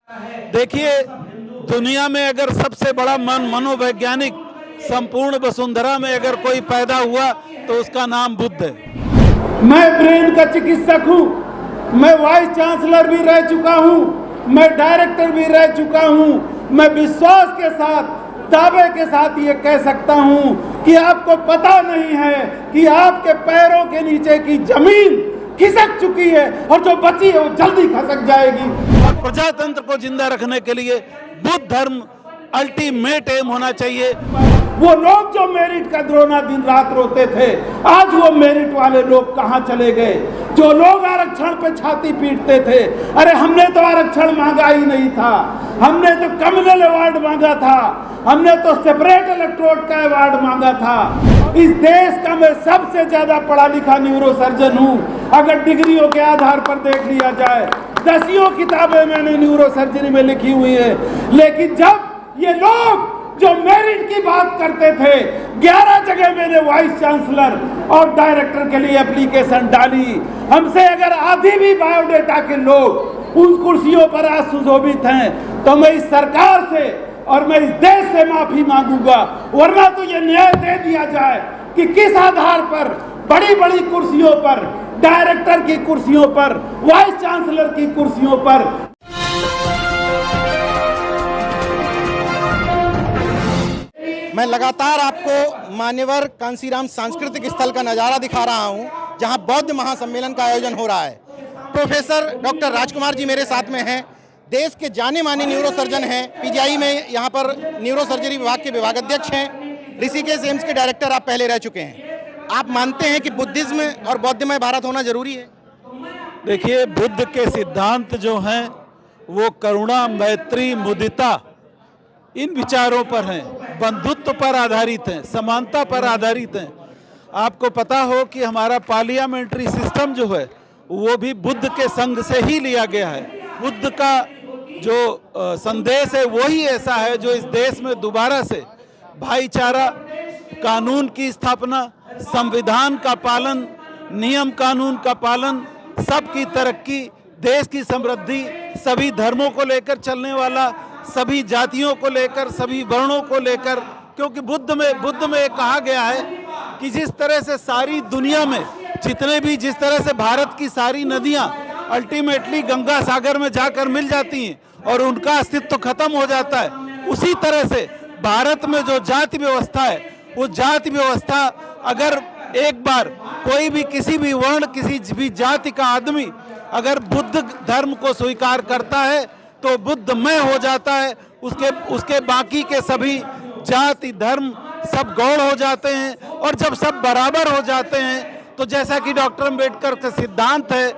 देखिए, दुनिया में अगर सबसे बड़ा मनोवैज्ञानिक संपूर्ण वसुंधरा में अगर कोई पैदा हुआ तो उसका नाम बुद्ध है। मैं ब्रेन का चिकित्सक हूँ, मैं वाइस चांसलर भी रह चुका हूँ, मैं डायरेक्टर भी रह चुका हूँ। मैं विश्वास के साथ, दावे के साथ ये कह सकता हूँ कि आपको पता नहीं है कि आपके पैरों के नीचे की जमीन खिसक चुकी है और जो बची है वो जल्दी खसक जाएगी। और प्रजातंत्र को जिंदा रखने के लिए बुद्ध धर्म अल्टीमेट एम होना चाहिए। वो लोग जो मेरिट का द्रोना दिन रात रोते थे, आज वो मेरिट वाले लोग कहाँ चले गए? जो लोग आरक्षण पे छाती पीटते थे, अरे हमने तो आरक्षण मांगा ही नहीं था, हमने तो कम्युनल अवार्ड मांगा था, हमने तो सेपरेट इलेक्ट्रोड का अवार्ड मांगा था। इस देश का मैं सबसे ज्यादा पढ़ा लिखा न्यूरो सर्जन हूँ। अगर डिग्रियों के आधार पर देख लिया जाए, 10 किताबें मैंने न्यूरो सर्जरी में लिखी हुई है। लेकिन जब ये लोग जो मेरिट की बात करते थे, 11 जगह मैंने वाइस चांसलर और डायरेक्टर के लिए एप्लीकेशन डाली। हमसे अगर आधी भी बायोडेटा के लोग उन कुर्सियों पर आज सुशोभित हैं, तो मैं इस सरकार से और मैं इस देश से माफी मांगूंगा। वरना तो ये न्याय दे दिया जाए कि किस आधार पर बड़ी बड़ी कुर्सियों पर, डायरेक्टर की कुर्सियों पर, वाइस चांसलर की कुर्सियों पर मैं लगातार आपको मान्यवर कांसीराम सांस्कृतिक स्थल का नज़ारा दिखा रहा हूं, जहां बौद्ध महासम्मेलन का आयोजन हो रहा है। प्रोफेसर डॉक्टर राजकुमार जी मेरे साथ में हैं, देश के जाने माने न्यूरो सर्जन हैं, पीजीआई में यहाँ पर न्यूरो सर्जरी विभाग के विभागाध्यक्ष हैं, ऋषिकेश एम्स के डायरेक्टर आप पहले रह चुके हैं। आप मानते हैं कि बुद्धिज्म और बौद्धमय भारत होना जरूरी है? देखिए, बुद्ध के सिद्धांत जो हैं वो करुणा, मैत्री, मुदिता, इन विचारों पर हैं, बंधुत्व पर आधारित हैं, समानता पर आधारित हैं। आपको पता हो कि हमारा पार्लियामेंट्री सिस्टम जो है वो भी बुद्ध के संग से ही लिया गया है। बुद्ध का जो संदेश है वही ऐसा है जो इस देश में दोबारा से भाईचारा, कानून की स्थापना, संविधान का पालन, नियम कानून का पालन, सबकी तरक्की, देश की समृद्धि, सभी धर्मों को लेकर चलने वाला, सभी जातियों को लेकर, सभी वर्णों को लेकर। क्योंकि बुद्ध में कहा गया है कि जिस तरह से सारी दुनिया में जिस तरह से भारत की सारी नदियां अल्टीमेटली गंगा सागर में जाकर मिल जाती हैं और उनका अस्तित्व खत्म हो जाता है, उसी तरह से भारत में जो जाति व्यवस्था है, वो जाति व्यवस्था अगर एक बार कोई भी किसी भी वर्ण, किसी भी जाति का आदमी अगर बुद्ध धर्म को स्वीकार करता है तो बुद्धमय हो जाता है। उसके बाकी के सभी जाति, धर्म सब गौण हो जाते हैं। और जब सब बराबर हो जाते हैं तो जैसा कि डॉक्टर अम्बेडकर का सिद्धांत है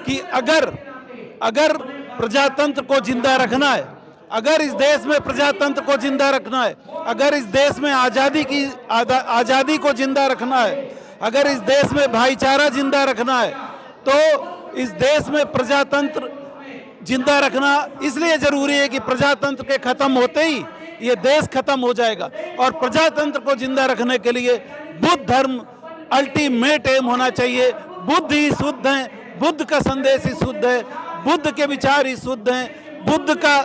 कि अगर प्रजातंत्र को जिंदा रखना है, अगर इस देश में प्रजातंत्र को जिंदा रखना है, अगर इस देश में आज़ादी को जिंदा रखना है, अगर इस देश में भाईचारा जिंदा रखना है, तो इस देश में प्रजातंत्र जिंदा रखना इसलिए जरूरी है कि प्रजातंत्र के खत्म होते ही ये देश खत्म हो जाएगा। और प्रजातंत्र को जिंदा रखने के लिए बुद्ध धर्म अल्टीमेट एम होना चाहिए। बुद्ध ही शुद्ध हैं, बुद्ध का संदेश ही शुद्ध है, बुद्ध के विचार ही शुद्ध हैं, बुद्ध का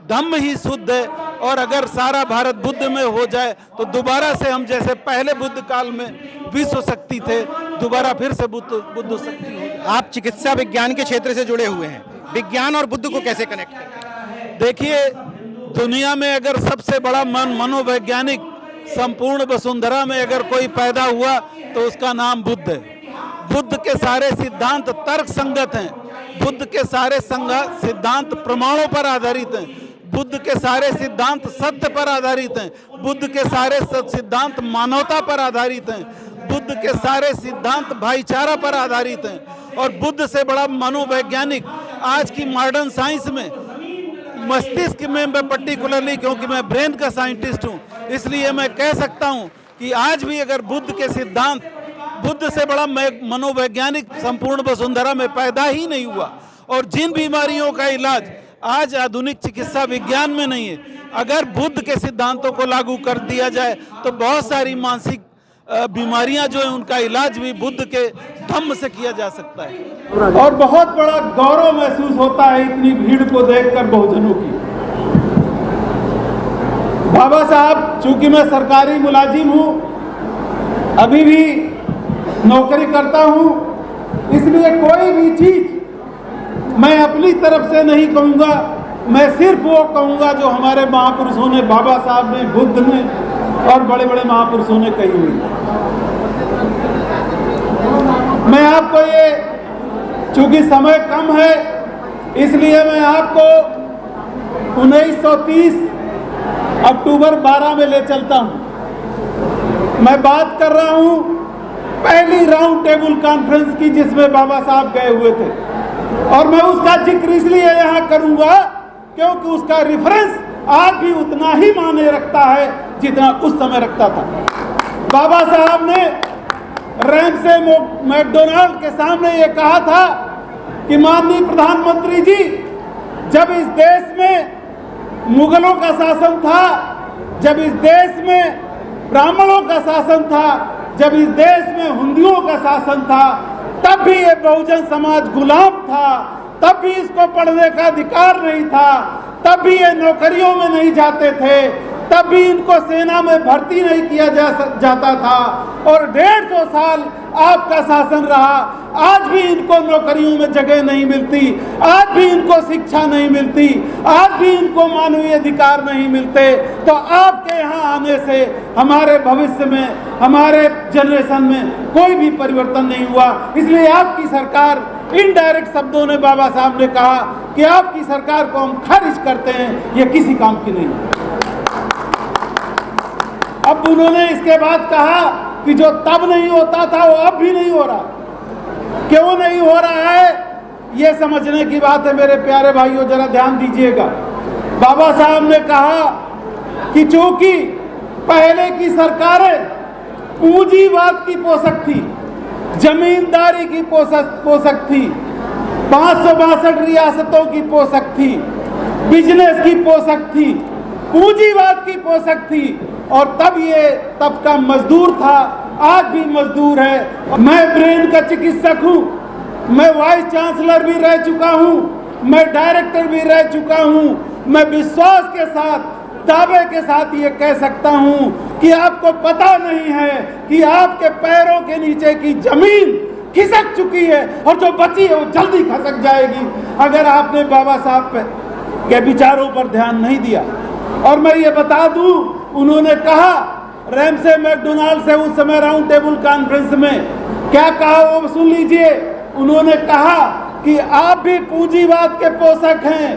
धम्म ही शुद्ध है। और अगर सारा भारत बुद्ध में हो जाए तो दोबारा से हम जैसे पहले बुद्ध काल में विश्व शक्ति थे, दोबारा फिर से बुद्ध शक्ति हो जाए। आप चिकित्सा विज्ञान के क्षेत्र से जुड़े हुए हैं, विज्ञान और बुद्ध को कैसे कनेक्ट करते हैं? देखिए, दुनिया में अगर सबसे बड़ा मनोवैज्ञानिक संपूर्ण वसुंधरा में अगर कोई पैदा हुआ तो उसका नाम बुद्ध है। बुद्ध के सारे सिद्धांत तर्क संगत हैं, बुद्ध के सारे सिद्धांत प्रमाणों पर आधारित हैं, बुद्ध के सारे सिद्धांत सत्य पर आधारित हैं, बुद्ध के सारे सिद्धांत मानवता पर आधारित हैं, बुद्ध के सारे सिद्धांत भाईचारा पर आधारित हैं। और बुद्ध से बड़ा मनोवैज्ञानिक आज की मॉडर्न साइंस में, मस्तिष्क में मैं पर्टिकुलरली, क्योंकि मैं ब्रेन का साइंटिस्ट हूँ, इसलिए मैं कह सकता हूँ कि आज भी अगर बुद्ध के सिद्धांत, बुद्ध से बड़ा मनोवैज्ञानिक संपूर्ण वसुंधरा में पैदा ही नहीं हुआ। और जिन बीमारियों का इलाज आज आधुनिक चिकित्सा विज्ञान में नहीं है, अगर बुद्ध के सिद्धांतों को लागू कर दिया जाए तो बहुत सारी मानसिक बीमारियां जो है उनका इलाज भी बुद्ध के धम्म से किया जा सकता है। और बहुत बड़ा गौरव महसूस होता है इतनी भीड़ को देखकर बहुजनों की। बाबा साहब, चूंकि मैं सरकारी मुलाजिम हूँ, अभी भी नौकरी करता हूँ, इसलिए कोई भी चीज मैं अपनी तरफ से नहीं कहूँगा। मैं सिर्फ वो कहूँगा जो हमारे महापुरुषों ने, बाबा साहब ने, बुद्ध ने और बड़े बड़े महापुरुषों ने कही हुई। मैं आपको ये, चूंकि समय कम है, इसलिए मैं आपको 1930 अक्टूबर 12 में ले चलता हूं। मैं बात कर रहा हूं पहली राउंड टेबल कॉन्फ्रेंस की, जिसमें बाबा साहब गए हुए थे, और मैं उसका जिक्र इसलिए यहां करूंगा क्योंकि उसका रेफरेंस आज भी उतना ही मायने रखता है जितना उस समय रखता था। बाबा साहब ने रैमसे मैकडोनाल्ड के सामने ये कहा था कि माननीय प्रधानमंत्री जी, जब इस देश में मुगलों का शासन था, जब इस देश में ब्राह्मणों का शासन था, जब इस देश में हिंदुओं का शासन था, तब भी ये बहुजन समाज गुलाम था, तब भी इसको पढ़ने का अधिकार नहीं था, तब भी ये नौकरियों में नहीं जाते थे, तब भी इनको सेना में भर्ती नहीं किया जाता था, और 150 साल आपका शासन रहा, आज भी इनको नौकरियों में जगह नहीं मिलती, आज भी इनको शिक्षा नहीं मिलती, आज भी इनको मानवीय अधिकार नहीं मिलते। तो आपके यहाँ आने से हमारे भविष्य में, हमारे जनरेशन में कोई भी परिवर्तन नहीं हुआ। इसलिए आपकी सरकार, इनडायरेक्ट शब्दों ने बाबा साहब ने कहा कि आपकी सरकार को हम खारिज करते हैं, ये किसी काम की नहीं। अब उन्होंने इसके बाद कहा कि जो तब नहीं होता था वो अब भी नहीं हो रहा। क्यों नहीं हो रहा है, ये समझने की बात है मेरे प्यारे भाइयों, जरा ध्यान दीजिएगा। बाबा साहब ने कहा कि चूंकि पहले की सरकारें पूंजीवाद की पोषक थी, जमींदारी की पोषक थी, 562 रियासतों की पोषक थी, बिजनेस की पोषक थी, पूंजीवाद की पोषक थी, और तब ये तबका मजदूर था, आज भी मजदूर है। मैं ब्रेन का चिकित्सक हूँ, मैं वाइस चांसलर भी रह चुका हूँ, मैं डायरेक्टर भी रह चुका हूँ। मैं विश्वास के साथ, दावे के साथ ये कह सकता हूँ कि आपको पता नहीं है कि आपके पैरों के नीचे की जमीन खिसक चुकी है, और जो बची है वो जल्दी खसक जाएगी अगर आपने बाबा साहब के विचारों पर ध्यान नहीं दिया। और मैं ये बता दूं, उन्होंने कहा रैमसे मैकडोनाल्ड से उस समय राउंड टेबल कॉन्फ्रेंस में क्या कहा वो सुन लीजिए। उन्होंने कहा कि आप भी पूंजीवाद के पोषक हैं,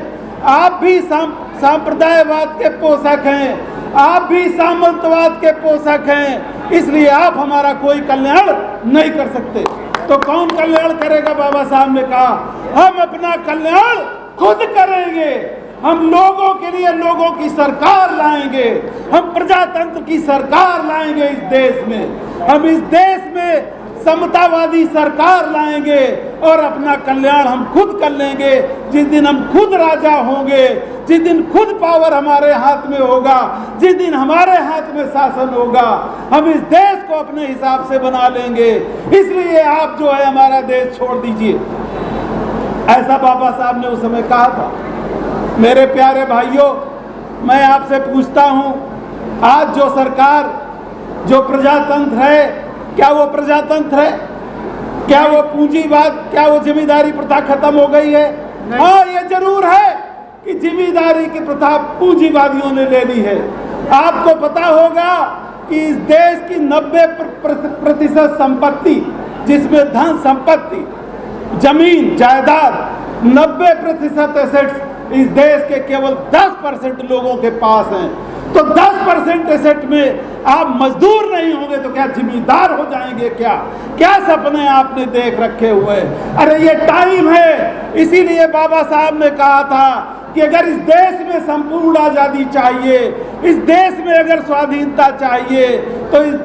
आप भी सांप्रदायवाद के पोषक हैं, आप भी सामंतवाद के पोषक हैं, इसलिए आप हमारा कोई कल्याण नहीं कर सकते। तो कौन कल्याण करेगा? बाबा साहब ने कहा हम अपना कल्याण खुद करेंगे, हम लोगों के लिए लोगों की सरकार लाएंगे, हम प्रजातंत्र की सरकार लाएंगे इस देश में, हम इस देश में समतावादी सरकार लाएंगे और अपना कल्याण हम खुद कर लेंगे। जिस दिन हम खुद राजा होंगे, जिस दिन खुद पावर हमारे हाथ में होगा, जिस दिन हमारे हाथ में शासन होगा, हम इस देश को अपने हिसाब से बना लेंगे। इसलिए आप जो है हमारा देश छोड़ दीजिए, ऐसा बाबा साहब ने उस समय कहा था। मेरे प्यारे भाइयों, मैं आपसे पूछता हूं, आज जो सरकार, जो प्रजातंत्र है, क्या वो प्रजातंत्र है? क्या वो पूंजीवाद, क्या वो जिम्मेदारी प्रथा खत्म हो गई है? हाँ, ये जरूर है कि जिम्मेदारी की प्रथा पूंजीवादियों ने ले ली है। आपको पता होगा कि इस देश की 90% संपत्ति, जिसमें धन संपत्ति, जमीन जायदाद, 90% एसेट्स इस देश के केवल 10% लोगों के पास हैं। तो 10% एसेट में आप मजदूर नहीं होंगे तो क्या जिम्मेदार हो जाएंगे? क्या सपने आपने देख रखे हुए? अरे ये टाइम है। इसीलिए बाबा साहब ने कहा था कि अगर इस देश में संपूर्ण आजादी चाहिए, इस देश में अगर स्वाधीनता चाहिए, तो इस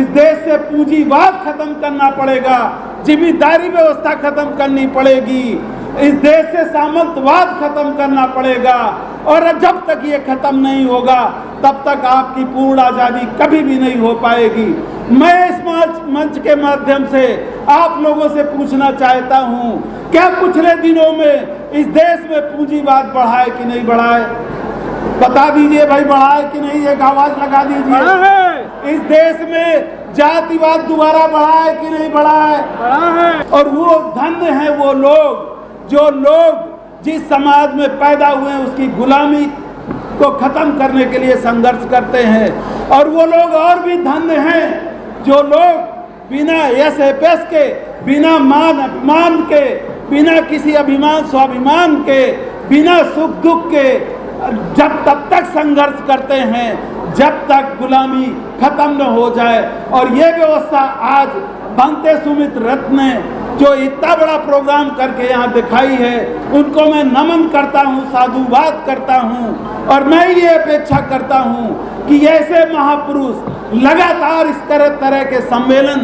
देश से पूंजीवाद खत्म करना पड़ेगा, जिम्मेदारी व्यवस्था खत्म करनी पड़ेगी, इस देश से सामंतवाद खत्म करना पड़ेगा। और जब तक ये खत्म नहीं होगा तब तक आपकी पूर्ण आजादी कभी भी नहीं हो पाएगी। मैं इस मंच के माध्यम से आप लोगों से पूछना चाहता हूं, क्या पिछले दिनों में इस देश में पूंजीवाद बढ़ा है कि नहीं बढ़ा है? बता दीजिए भाई, बढ़ा है कि नहीं? एक आवाज लगा दीजिए। इस देश में जातिवाद दोबारा बढ़ा है कि नहीं बढ़ा है? और वो धन्य है वो लोग जो लोग जिस समाज में पैदा हुए हैं उसकी गुलामी को खत्म करने के लिए संघर्ष करते हैं। और वो लोग और भी धन्य हैं जो लोग बिना यश यश के, बिना मान अपमान के, बिना किसी अभिमान स्वाभिमान के, बिना सुख दुख के जब तब तक संघर्ष करते हैं जब तक गुलामी खत्म न हो जाए। और ये व्यवस्था आज बनते सुमित रत्न ने जो इतना बड़ा प्रोग्राम करके यहाँ दिखाई है, उनको मैं नमन करता हूँ, साधुवाद करता हूँ। और मैं ये अपेक्षा करता हूँ कि ऐसे महापुरुष लगातार इस तरह के सम्मेलन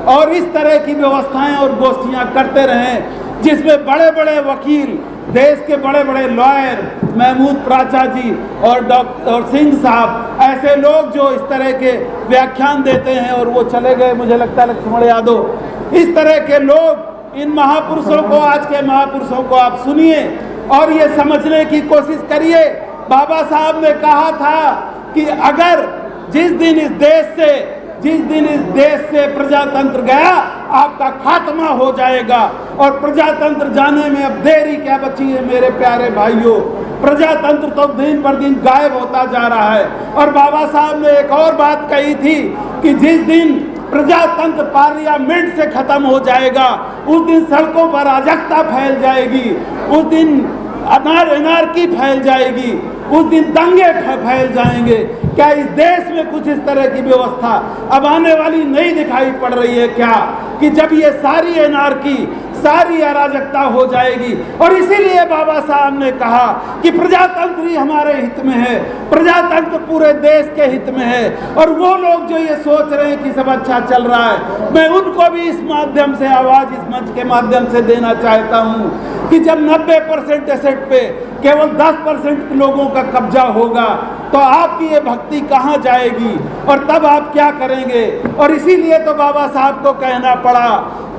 और इस तरह की व्यवस्थाएं और गोष्ठियाँ करते रहें, जिसमें बड़े बड़े वकील, देश के बड़े बड़े लॉयर, महमूद प्राचा जी और सिंह साहब, ऐसे लोग जो इस तरह के व्याख्यान देते हैं। और वो चले गए, मुझे लगता है लक्ष्मण यादव। इस तरह के लोग, इन महापुरुषों को, आज के महापुरुषों को आप सुनिए और ये समझने की कोशिश करिए। बाबा साहब ने कहा था कि अगर जिस दिन इस देश से प्रजातंत्र गया, आपका खात्मा हो जाएगा। और प्रजातंत्र जाने में अब देरी क्या बची है मेरे प्यारे भाइयों? प्रजातंत्र तो दिन पर दिन गायब होता जा रहा है। और बाबा साहब ने एक और बात कही थी कि जिस दिन प्रजातंत्र पार्लियामेंट से खत्म हो जाएगा, उस दिन सड़कों पर अराजकता फैल जाएगी, उस दिन अनारकी फैल जाएगी, उस दिन दंगे फैल जाएंगे। क्या इस देश में कुछ इस तरह की व्यवस्था अब आने वाली नहीं दिखाई पड़ रही है क्या? कि जब ये सारी अनारकी, सारी अराजकता हो जाएगी। और इसीलिए बाबा साहब ने कहा कि प्रजातंत्र ही हमारे हित में है, प्रजातंत्र पूरे देश के हित में है। और वो लोग जो ये सोच रहे हैं कि सब अच्छा चल रहा है, मैं उनको भी इस माध्यम से आवाज, इस मंच के माध्यम से देना चाहता हूँ कि जब 90% एसेट पे केवल 10% लोगों का कब्जा होगा तो आपकी ये भक्ति कहाँ जाएगी और तब आप क्या करेंगे? और इसीलिए तो बाबा साहब को कहना पड़ा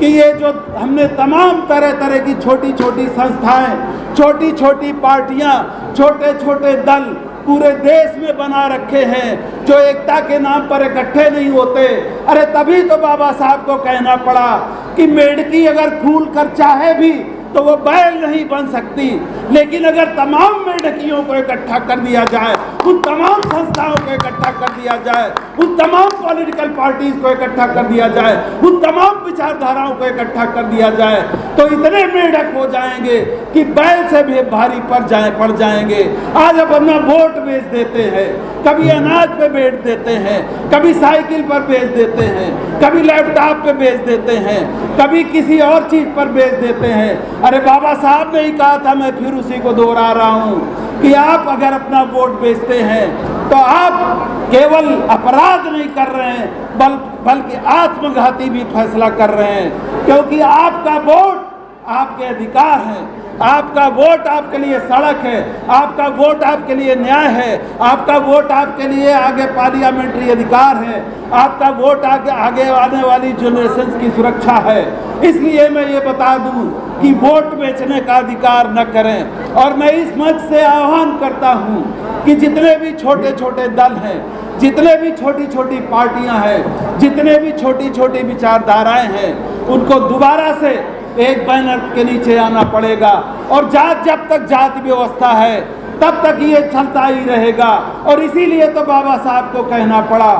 कि ये जो हमने तमाम तरह तरह की छोटी छोटी संस्थाएं, छोटी छोटी पार्टियां, छोटे छोटे दल पूरे देश में बना रखे हैं जो एकता के नाम पर इकट्ठे नहीं होते। अरे तभी तो बाबा साहब को कहना पड़ा कि मेढकी अगर फूल कर चाहे भी तो वो बैल नहीं बन सकती, लेकिन अगर तमाम मेढकियों को इकट्ठा कर दिया जाए, उन तमाम संस्थाओं को इकट्ठा कर दिया जाए, उन तमाम पॉलिटिकल पार्टीज को इकट्ठा कर दिया जाए, उन तमाम विचारधाराओं को इकट्ठा कर दिया जाए, तो इतने मेढक हो जाएंगे कि बैल से भी भारी पड़ जाएंगे। आज अब अपना वोट बेच देते हैं, कभी अनाज पे बेच देते हैं, कभी साइकिल पर बेच देते हैं, कभी लैपटॉप पे बेच देते हैं, कभी किसी और चीज पर बेच देते हैं। अरे बाबा साहब ने ही कहा था, मैं फिर उसी को दोहरा रहा हूँ कि आप अगर अपना वोट बेचते हैं तो आप केवल अपराध नहीं कर रहे हैं बल्कि आत्मघाती भी फैसला कर रहे हैं, क्योंकि आपका वोट आपके अधिकार है, आपका वोट आपके लिए सड़क है, आपका वोट आपके लिए न्याय है, आपका वोट आपके लिए आगे पार्लियामेंट्री अधिकार है, आपका वोट आगे आने वाली जनरेशन की सुरक्षा है। इसलिए मैं ये बता दूं कि वोट बेचने का अधिकार न करें। और मैं इस मंच से आह्वान करता हूं कि जितने भी छोटे छोटे दल हैं, जितने भी छोटी छोटी पार्टियां हैं, जितने भी छोटी छोटी विचारधाराएं हैं, उनको दोबारा से एक बैनर के नीचे आना पड़ेगा। और जब तक जाति व्यवस्था है तब तक ये चलता ही रहेगा। और इसीलिए तो बाबा साहब को कहना पड़ा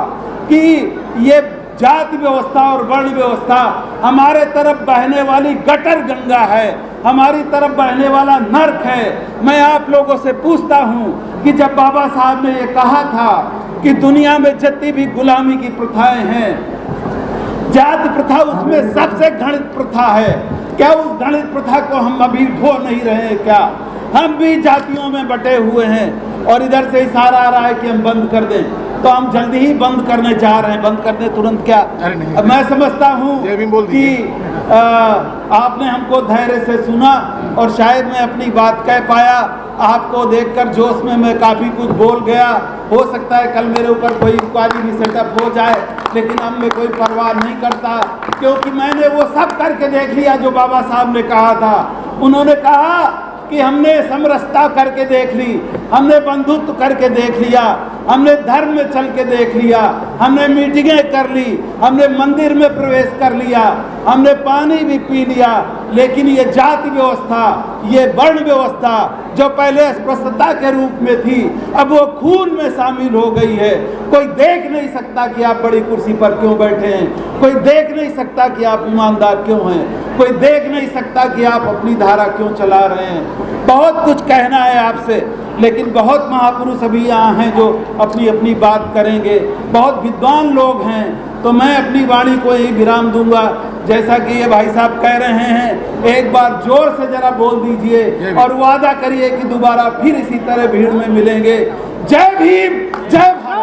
कि ये जाति व्यवस्था और वर्ण व्यवस्था हमारे तरफ बहने वाली गटर गंगा है, हमारी तरफ बहने वाला नर्क है। मैं आप लोगों से पूछता हूँ कि जब बाबा साहब ने ये कहा था कि दुनिया में जितनी भी गुलामी की प्रथाएं हैं, जाति प्रथा उसमें सबसे घृणित प्रथा है, क्या उस घृणित प्रथा को हम अभी ढो नहीं रहे हैं? क्या हम भी जातियों में बटे हुए हैं? और इधर से इशारा आ रहा है कि हम बंद कर दें, तो हम जल्दी ही बंद करने जा रहे हैं। बंद कर दें तुरंत क्या? मैं समझता हूँ कि आपने हमको धैर्य से सुना और शायद मैं अपनी बात कह पाया। आपको देखकर जोश में मैं काफ़ी कुछ बोल गया। हो सकता है कल मेरे ऊपर कोई इंक्वायरी भी सेटअप हो जाए, लेकिन अब मैं कोई परवाह नहीं करता, क्योंकि मैंने वो सब करके देख लिया जो बाबा साहब ने कहा था। उन्होंने कहा कि हमने समरसता करके देख ली, हमने बंधुत्व करके देख लिया, हमने धर्म में चल के देख लिया, हमने मीटिंगें कर ली, हमने मंदिर में प्रवेश कर लिया, हमने पानी भी पी लिया, लेकिन ये जाति व्यवस्था, ये वर्ण व्यवस्था जो पहले अस्पृश्यता के रूप में थी, अब वो खून में शामिल हो गई है। कोई देख नहीं सकता कि आप बड़ी कुर्सी पर क्यों बैठे हैं, कोई देख नहीं सकता कि आप ईमानदार क्यों हैं, कोई देख नहीं सकता कि आप अपनी धारा क्यों चला रहे हैं। बहुत कुछ कहना है आपसे, लेकिन बहुत महापुरुष अभी यहाँ हैं जो अपनी अपनी बात करेंगे, बहुत विद्वान लोग हैं, तो मैं अपनी वाणी को यही विराम दूंगा। जैसा कि ये भाई साहब कह रहे हैं, एक बार जोर से जरा बोल दीजिए और वादा करिए कि दोबारा फिर इसी तरह भीड़ में मिलेंगे। जय भीम, जय भारत।